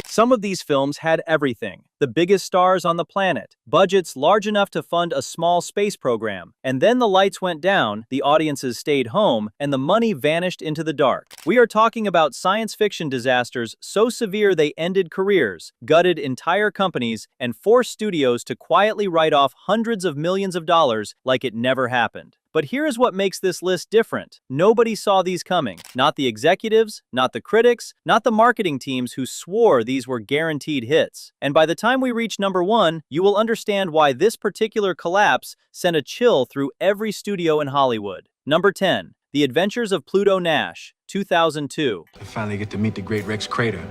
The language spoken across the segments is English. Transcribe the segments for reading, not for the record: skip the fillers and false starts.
Some of these films had everything. The biggest stars on the planet, budgets large enough to fund a small space program, and then the lights went down, the audiences stayed home, and the money vanished into the dark. We are talking about science fiction disasters so severe they ended careers, gutted entire companies, and forced studios to quietly write off hundreds of millions of dollars like it never happened. But here's what makes this list different. Nobody saw these coming. Not the executives, not the critics, not the marketing teams who swore these were guaranteed hits. And by the time we reach number 1, you will understand why this particular collapse sent a chill through every studio in Hollywood. Number 10. The Adventures of Pluto Nash, 2002. I finally get to meet the great Rex Crater.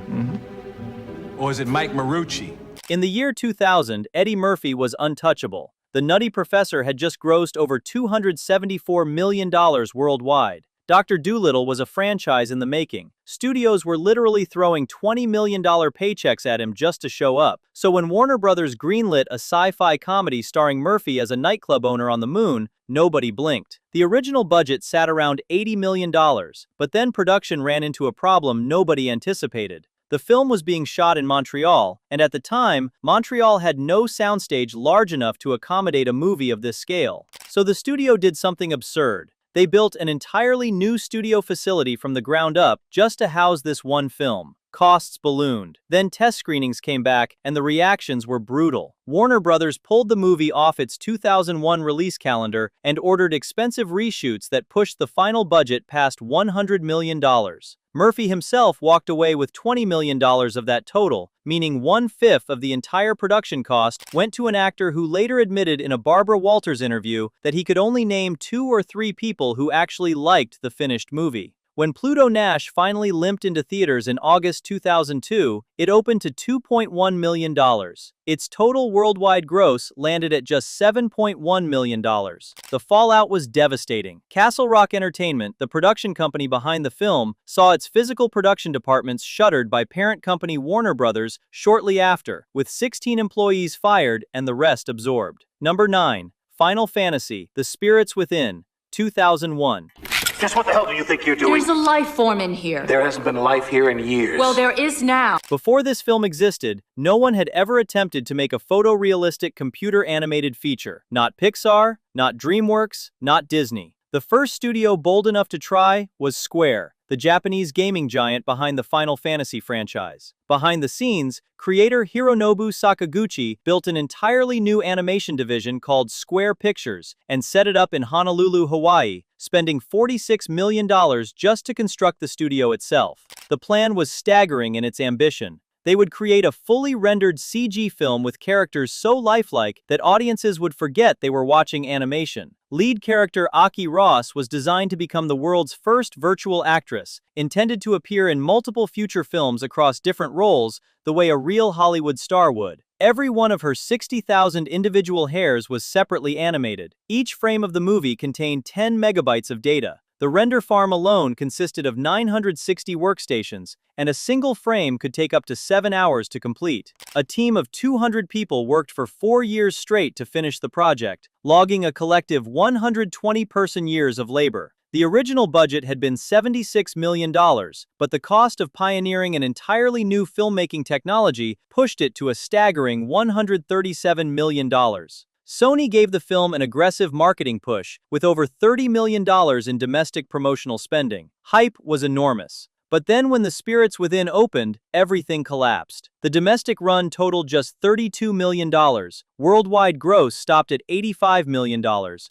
Or is it Mike Marucci? In the year 2000, Eddie Murphy was untouchable. The Nutty Professor had just grossed over $274 million worldwide. Dr. Dolittle was a franchise in the making. Studios were literally throwing $20 million paychecks at him just to show up. So when Warner Brothers greenlit a sci-fi comedy starring Murphy as a nightclub owner on the moon, nobody blinked. The original budget sat around $80 million, but then production ran into a problem nobody anticipated. The film was being shot in Montreal, and at the time, Montreal had no soundstage large enough to accommodate a movie of this scale. So the studio did something absurd. They built an entirely new studio facility from the ground up just to house this one film. Costs ballooned. Then test screenings came back, and the reactions were brutal. Warner Brothers pulled the movie off its 2001 release calendar and ordered expensive reshoots that pushed the final budget past $100 million. Murphy himself walked away with $20 million of that total, meaning 1/5 of the entire production cost went to an actor who later admitted in a Barbara Walters interview that he could only name 2 or 3 people who actually liked the finished movie. When Pluto Nash finally limped into theaters in August 2002, it opened to $2.1 million. Its total worldwide gross landed at just $7.1 million. The fallout was devastating. Castle Rock Entertainment, the production company behind the film, saw its physical production departments shuttered by parent company Warner Brothers shortly after, with 16 employees fired and the rest absorbed. Number 9. Final Fantasy: The Spirits Within, 2001. Just what the hell do you think you're doing? There's a life form in here. There hasn't been life here in years. Well, there is now. Before this film existed, no one had ever attempted to make a photorealistic computer-animated feature. Not Pixar, not DreamWorks, not Disney. The first studio bold enough to try was Square, the Japanese gaming giant behind the Final Fantasy franchise. Behind the scenes, creator Hironobu Sakaguchi built an entirely new animation division called Square Pictures and set it up in Honolulu, Hawaii, spending $46 million just to construct the studio itself. The plan was staggering in its ambition. They would create a fully rendered CG film with characters so lifelike that audiences would forget they were watching animation. Lead character Aki Ross was designed to become the world's first virtual actress, intended to appear in multiple future films across different roles, the way a real Hollywood star would. Every one of her 60,000 individual hairs was separately animated. Each frame of the movie contained 10 megabytes of data. The render farm alone consisted of 960 workstations, and a single frame could take up to 7 hours to complete. A team of 200 people worked for 4 years straight to finish the project, logging a collective 120 person-years of labor. The original budget had been $76 million, but the cost of pioneering an entirely new filmmaking technology pushed it to a staggering $137 million. Sony gave the film an aggressive marketing push, with over $30 million in domestic promotional spending. Hype was enormous. But then when The Spirits Within opened, everything collapsed. The domestic run totaled just $32 million. Worldwide gross stopped at $85 million,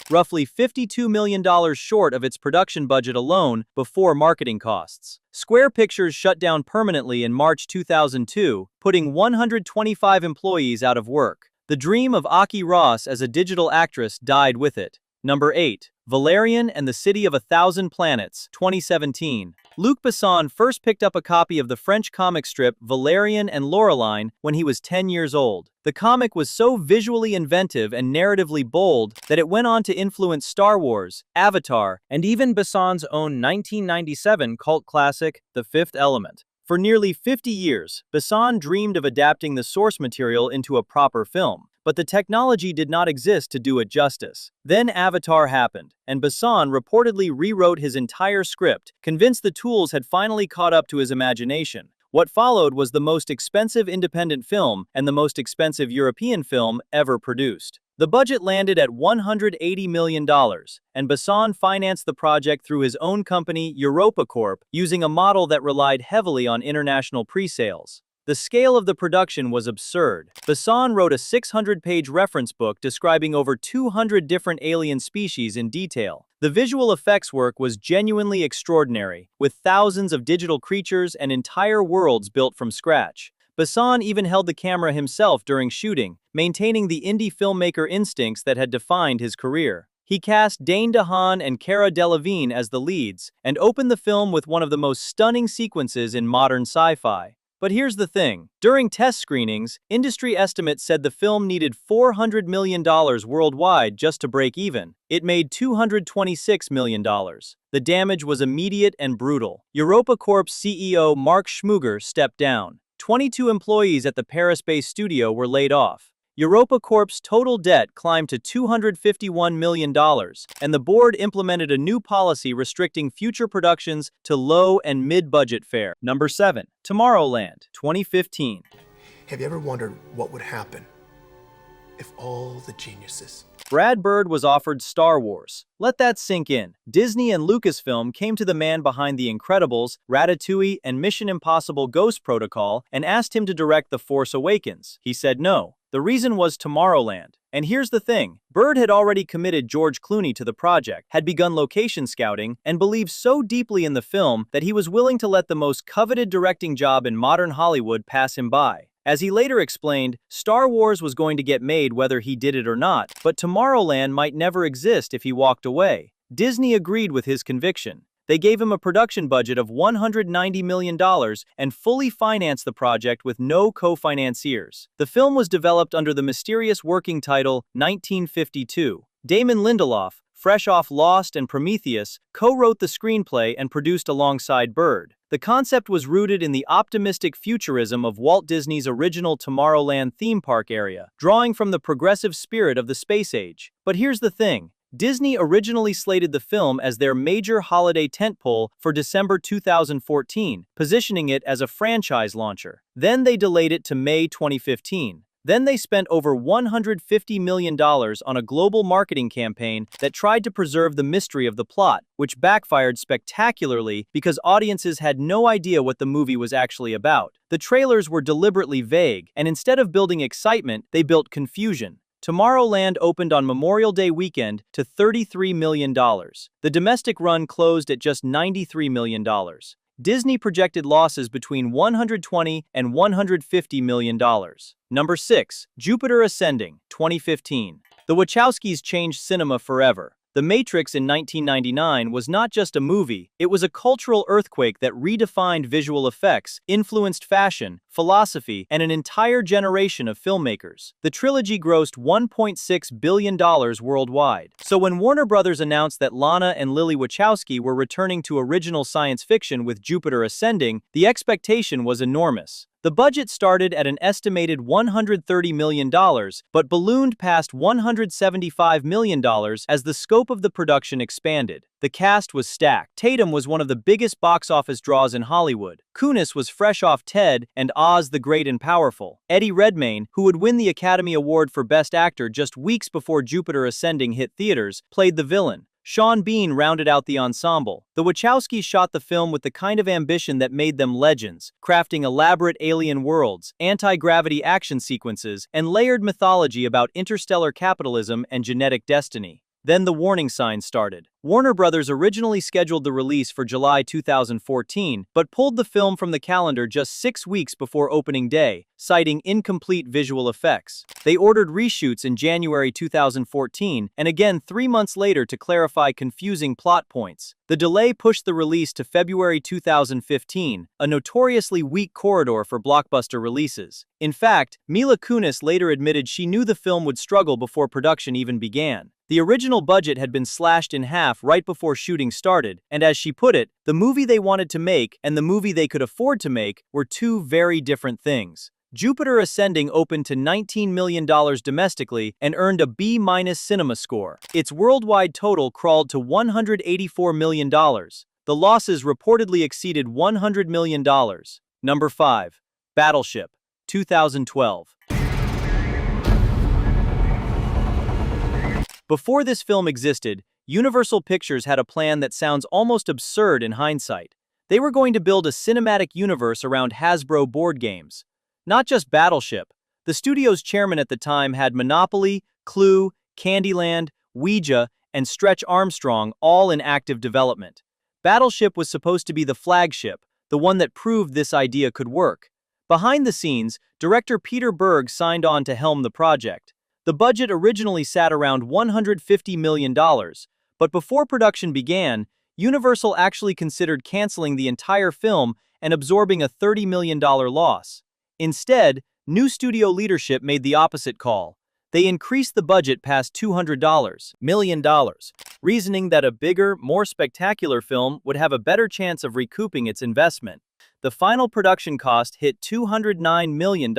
roughly $52 million short of its production budget alone before marketing costs. Square Pictures shut down permanently in March 2002, putting 125 employees out of work. The dream of Aki Ross as a digital actress died with it. Number 8. Valerian and the City of a Thousand Planets, 2017. Luc Besson first picked up a copy of the French comic strip Valerian and Laureline when he was 10 years old. The comic was so visually inventive and narratively bold that it went on to influence Star Wars, Avatar, and even Besson's own 1997 cult classic, The Fifth Element. For nearly 50 years, Besson dreamed of adapting the source material into a proper film, but the technology did not exist to do it justice. Then Avatar happened, and Besson reportedly rewrote his entire script, convinced the tools had finally caught up to his imagination. What followed was the most expensive independent film and the most expensive European film ever produced. The budget landed at $180 million, and Besson financed the project through his own company, Europa Corp, using a model that relied heavily on international pre-sales. The scale of the production was absurd. Besson wrote a 600-page reference book describing over 200 different alien species in detail. The visual effects work was genuinely extraordinary, with thousands of digital creatures and entire worlds built from scratch. Besson even held the camera himself during shooting, maintaining the indie filmmaker instincts that had defined his career. He cast Dane DeHaan and Cara Delevingne as the leads, and opened the film with one of the most stunning sequences in modern sci-fi. But here's the thing. During test screenings, industry estimates said the film needed $400 million worldwide just to break even. It made $226 million. The damage was immediate and brutal. Europa Corp's CEO Mark Schmuger stepped down. 22 employees at the Paris-based studio were laid off. Europa Corp's total debt climbed to $251 million, and the board implemented a new policy restricting future productions to low and mid-budget fare. Number 7. Tomorrowland, 2015. Have you ever wondered what would happen if all the geniuses... Brad Bird was offered Star Wars. Let that sink in. Disney and Lucasfilm came to the man behind The Incredibles, Ratatouille, and Mission Impossible Ghost Protocol and asked him to direct The Force Awakens. He said no. The reason was Tomorrowland. And here's the thing. Bird had already committed George Clooney to the project, had begun location scouting, and believed so deeply in the film that he was willing to let the most coveted directing job in modern Hollywood pass him by. As he later explained, Star Wars was going to get made whether he did it or not, but Tomorrowland might never exist if he walked away. Disney agreed with his conviction. They gave him a production budget of $190 million and fully financed the project with no co-financiers. The film was developed under the mysterious working title 1952. Damon Lindelof, fresh off Lost and Prometheus, co-wrote the screenplay and produced alongside Bird. The concept was rooted in the optimistic futurism of Walt Disney's original Tomorrowland theme park area, drawing from the progressive spirit of the space age. But here's the thing. Disney originally slated the film as their major holiday tentpole for December 2014, positioning it as a franchise launcher. Then they delayed it to May 2015. Then they spent over $150 million on a global marketing campaign that tried to preserve the mystery of the plot, which backfired spectacularly because audiences had no idea what the movie was actually about. The trailers were deliberately vague, and instead of building excitement, they built confusion. Tomorrowland opened on Memorial Day weekend to $33 million. The domestic run closed at just $93 million. Disney projected losses between $120 and $150 million. Number 6. Jupiter Ascending, 2015. The Wachowskis changed cinema forever. The Matrix in 1999 was not just a movie, it was a cultural earthquake that redefined visual effects, influenced fashion, philosophy, and an entire generation of filmmakers. The trilogy grossed $1.6 billion worldwide. So when Warner Brothers announced that Lana and Lily Wachowski were returning to original science fiction with Jupiter Ascending, the expectation was enormous. The budget started at an estimated $130 million, but ballooned past $175 million as the scope of the production expanded. The cast was stacked. Tatum was one of the biggest box office draws in Hollywood. Kunis was fresh off Ted and Oz the Great and Powerful. Eddie Redmayne, who would win the Academy Award for Best Actor just weeks before Jupiter Ascending hit theaters, played the villain. Sean Bean rounded out the ensemble. The Wachowskis shot the film with the kind of ambition that made them legends, crafting elaborate alien worlds, anti-gravity action sequences, and layered mythology about interstellar capitalism and genetic destiny. Then the warning signs started. Warner Brothers originally scheduled the release for July 2014, but pulled the film from the calendar just 6 weeks before opening day, citing incomplete visual effects. They ordered reshoots in January 2014, and again 3 months later to clarify confusing plot points. The delay pushed the release to February 2015, a notoriously weak corridor for blockbuster releases. In fact, Mila Kunis later admitted she knew the film would struggle before production even began. The original budget had been slashed in half right before shooting started, and as she put it, the movie they wanted to make and the movie they could afford to make were two very different things. Jupiter Ascending opened to $19 million domestically and earned a B- cinema score. Its worldwide total crawled to $184 million. The losses reportedly exceeded $100 million. Number 5. Battleship, 2012. Before this film existed, Universal Pictures had a plan that sounds almost absurd in hindsight. They were going to build a cinematic universe around Hasbro board games. Not just Battleship. The studio's chairman at the time had Monopoly, Clue, Candyland, Ouija, and Stretch Armstrong all in active development. Battleship was supposed to be the flagship, the one that proved this idea could work. Behind the scenes, director Peter Berg signed on to helm the project. The budget originally sat around $150 million, but before production began, Universal actually considered canceling the entire film and absorbing a $30 million loss. Instead, new studio leadership made the opposite call. They increased the budget past $200 million, reasoning that a bigger, more spectacular film would have a better chance of recouping its investment. The final production cost hit $209 million.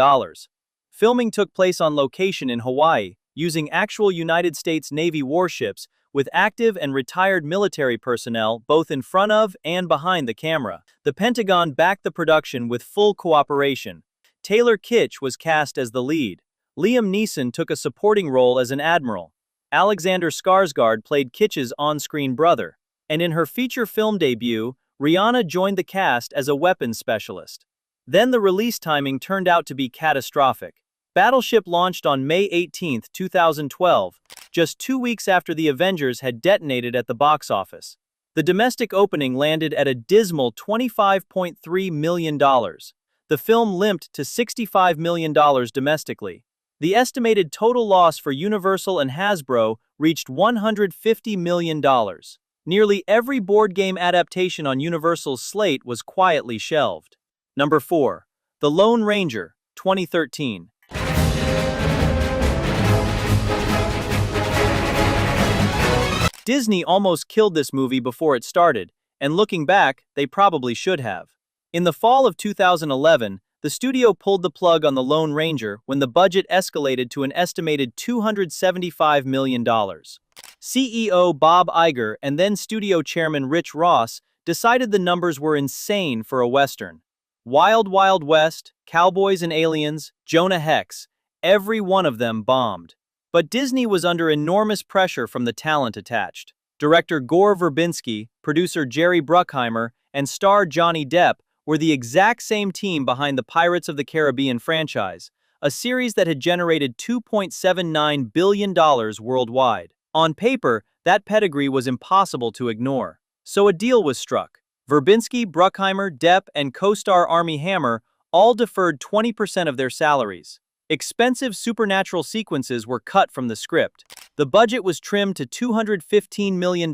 Filming took place on location in Hawaii, using actual United States Navy warships with active and retired military personnel both in front of and behind the camera. The Pentagon backed the production with full cooperation. Taylor Kitsch was cast as the lead. Liam Neeson took a supporting role as an admiral. Alexander Skarsgård played Kitsch's on-screen brother. And in her feature film debut, Rihanna joined the cast as a weapons specialist. Then the release timing turned out to be catastrophic. Battleship launched on May 18, 2012, just 2 weeks after the Avengers had detonated at the box office. The domestic opening landed at a dismal $25.3 million. The film limped to $65 million domestically. The estimated total loss for Universal and Hasbro reached $150 million. Nearly every board game adaptation on Universal's slate was quietly shelved. Number 4. The Lone Ranger, 2013. Disney almost killed this movie before it started, and looking back, they probably should have. In the fall of 2011, the studio pulled the plug on The Lone Ranger when the budget escalated to an estimated $275 million. CEO Bob Iger and then studio chairman Rich Ross decided the numbers were insane for a Western. Wild Wild West, Cowboys and Aliens, Jonah Hex, every one of them bombed. But Disney was under enormous pressure from the talent attached. Director Gore Verbinski, producer Jerry Bruckheimer, and star Johnny Depp were the exact same team behind the Pirates of the Caribbean franchise, a series that had generated $2.79 billion worldwide. On paper, that pedigree was impossible to ignore. So a deal was struck. Verbinski, Bruckheimer, Depp, and co-star Armie Hammer all deferred 20% of their salaries. Expensive supernatural sequences were cut from the script. The budget was trimmed to $215 million.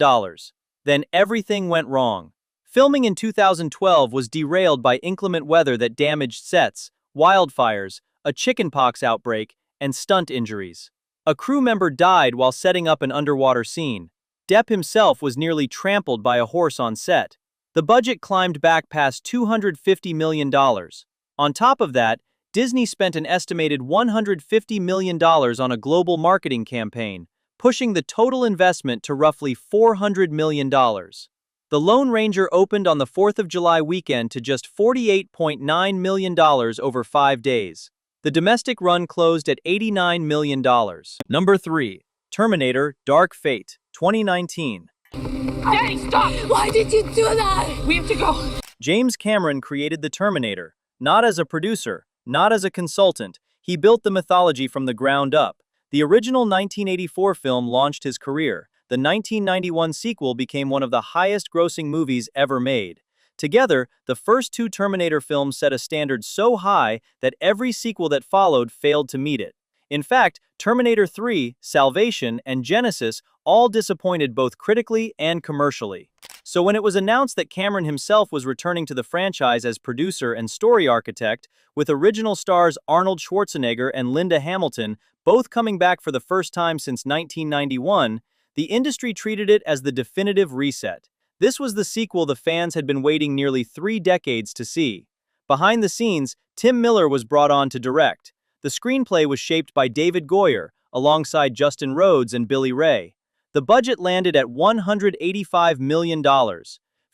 Then everything went wrong. Filming in 2012 was derailed by inclement weather that damaged sets, wildfires, a chickenpox outbreak, and stunt injuries. A crew member died while setting up an underwater scene. Depp himself was nearly trampled by a horse on set. The budget climbed back past $250 million. On top of that, Disney spent an estimated $150 million on a global marketing campaign, pushing the total investment to roughly $400 million. The Lone Ranger opened on the 4th of July weekend to just $48.9 million over 5 days. The domestic run closed at $89 million. Number 3. Terminator Dark Fate, 2019. Daddy, stop! Why did you do that? We have to go. James Cameron created the Terminator, not as a producer, not as a consultant. He built the mythology from the ground up. The original 1984 film launched his career. The 1991 sequel became one of the highest-grossing movies ever made. Together, the first 2 Terminator films set a standard so high that every sequel that followed failed to meet it. In fact, Terminator 3, Salvation, and Genesis all disappointed both critically and commercially. So when it was announced that Cameron himself was returning to the franchise as producer and story architect, with original stars Arnold Schwarzenegger and Linda Hamilton both coming back for the first time since 1991, the industry treated it as the definitive reset. This was the sequel the fans had been waiting nearly 3 decades to see. Behind the scenes, Tim Miller was brought on to direct. The screenplay was shaped by David Goyer, alongside Justin Rhodes and Billy Ray. The budget landed at $185 million.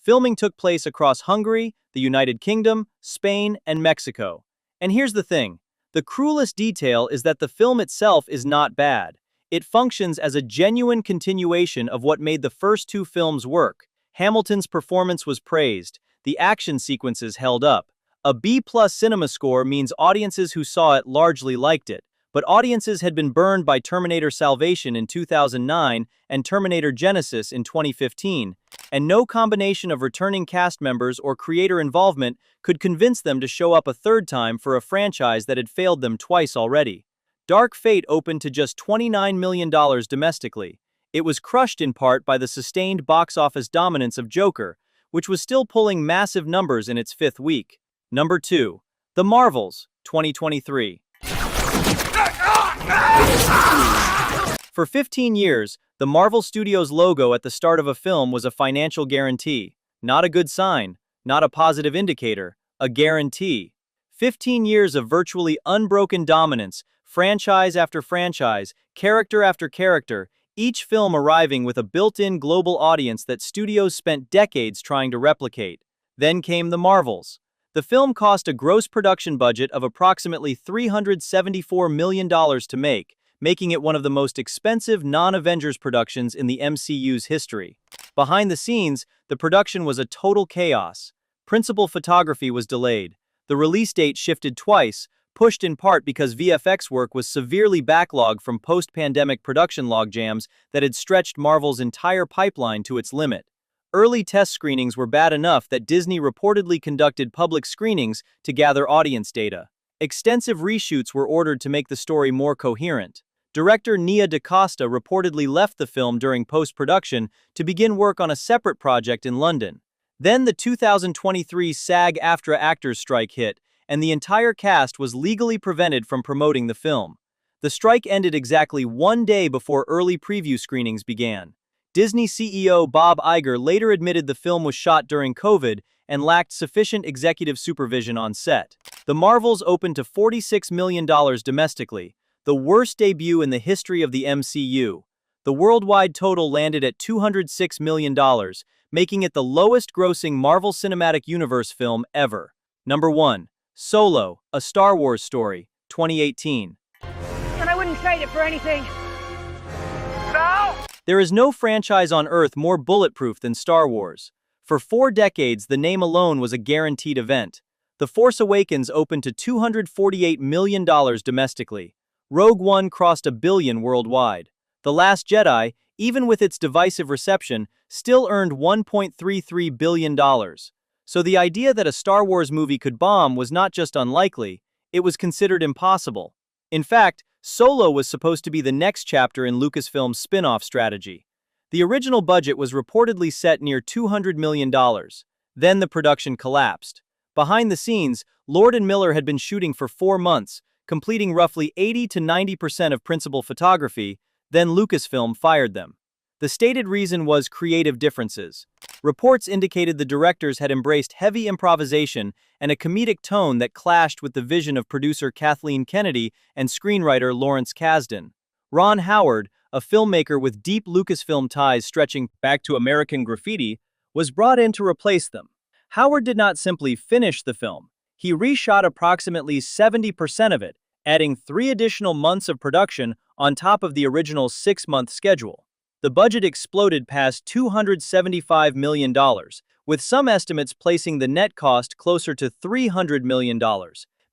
Filming took place across Hungary, the United Kingdom, Spain, and Mexico. And here's the thing. The cruelest detail is that the film itself is not bad. It functions as a genuine continuation of what made the first two films work. Hamilton's performance was praised. The action sequences held up. A B-plus cinema score means audiences who saw it largely liked it. But audiences had been burned by Terminator Salvation in 2009 and Terminator Genesis in 2015, and no combination of returning cast members or creator involvement could convince them to show up a third time for a franchise that had failed them twice already. Dark Fate opened to just $29 million domestically. It was crushed in part by the sustained box office dominance of Joker, which was still pulling massive numbers in its fifth week. Number 2. The Marvels, 2023. For 15 years, the Marvel Studios logo at the start of a film was a financial guarantee. Not a good sign, not a positive indicator, a guarantee. 15 years of virtually unbroken dominance, franchise after franchise, character after character, each film arriving with a built-in global audience that studios spent decades trying to replicate. Then came the Marvels. The film cost a gross production budget of approximately $374 million to make, making it one of the most expensive non-Avengers productions in the MCU's history. Behind the scenes, the production was a total chaos. Principal photography was delayed. The release date shifted twice, pushed in part because VFX work was severely backlogged from post-pandemic production logjams that had stretched Marvel's entire pipeline to its limit. Early test screenings were bad enough that Disney reportedly conducted public screenings to gather audience data. Extensive reshoots were ordered to make the story more coherent. Director Nia DaCosta reportedly left the film during post-production to begin work on a separate project in London. Then the 2023 SAG-AFTRA actors' strike hit, and the entire cast was legally prevented from promoting the film. The strike ended exactly one day before early preview screenings began. Disney CEO Bob Iger later admitted the film was shot during COVID and lacked sufficient executive supervision on set. The Marvels opened to $46 million domestically, the worst debut in the history of the MCU. The worldwide total landed at $206 million, making it the lowest-grossing Marvel Cinematic Universe film ever. Number 1. Solo, A Star Wars Story, 2018. And I wouldn't trade it for anything. There is no franchise on Earth more bulletproof than Star Wars. For 4 decades, the name alone was a guaranteed event. The Force Awakens opened to $248 million domestically. Rogue One crossed $1 billion worldwide. The Last Jedi, even with its divisive reception, still earned $1.33 billion. So the idea that a Star Wars movie could bomb was not just unlikely, it was considered impossible. In fact, Solo was supposed to be the next chapter in Lucasfilm's spin-off strategy. The original budget was reportedly set near $200 million. Then the production collapsed. Behind the scenes, Lord and Miller had been shooting for 4 months, completing roughly 80 to 90% of principal photography, then Lucasfilm fired them. The stated reason was creative differences. Reports indicated the directors had embraced heavy improvisation and a comedic tone that clashed with the vision of producer Kathleen Kennedy and screenwriter Lawrence Kasdan. Ron Howard, a filmmaker with deep Lucasfilm ties stretching back to American Graffiti, was brought in to replace them. Howard did not simply finish the film. He reshot approximately 70% of it, adding 3 additional months of production on top of the original 6-month schedule. The budget exploded past $275 million, with some estimates placing the net cost closer to $300 million,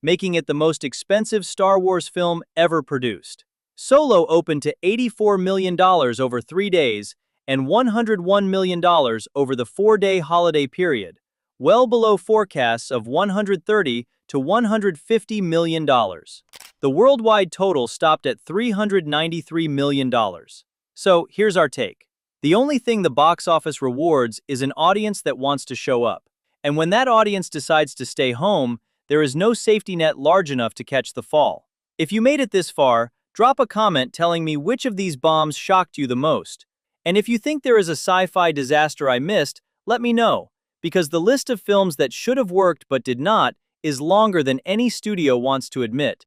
making it the most expensive Star Wars film ever produced. Solo opened to $84 million over 3 days and $101 million over the 4-day holiday period, well below forecasts of $130 to $150 million. The worldwide total stopped at $393 million. So here's our take. The only thing the box office rewards is an audience that wants to show up. And when that audience decides to stay home, there is no safety net large enough to catch the fall. If you made it this far, drop a comment telling me which of these bombs shocked you the most. And if you think there is a sci-fi disaster I missed, let me know, because the list of films that should have worked but did not is longer than any studio wants to admit.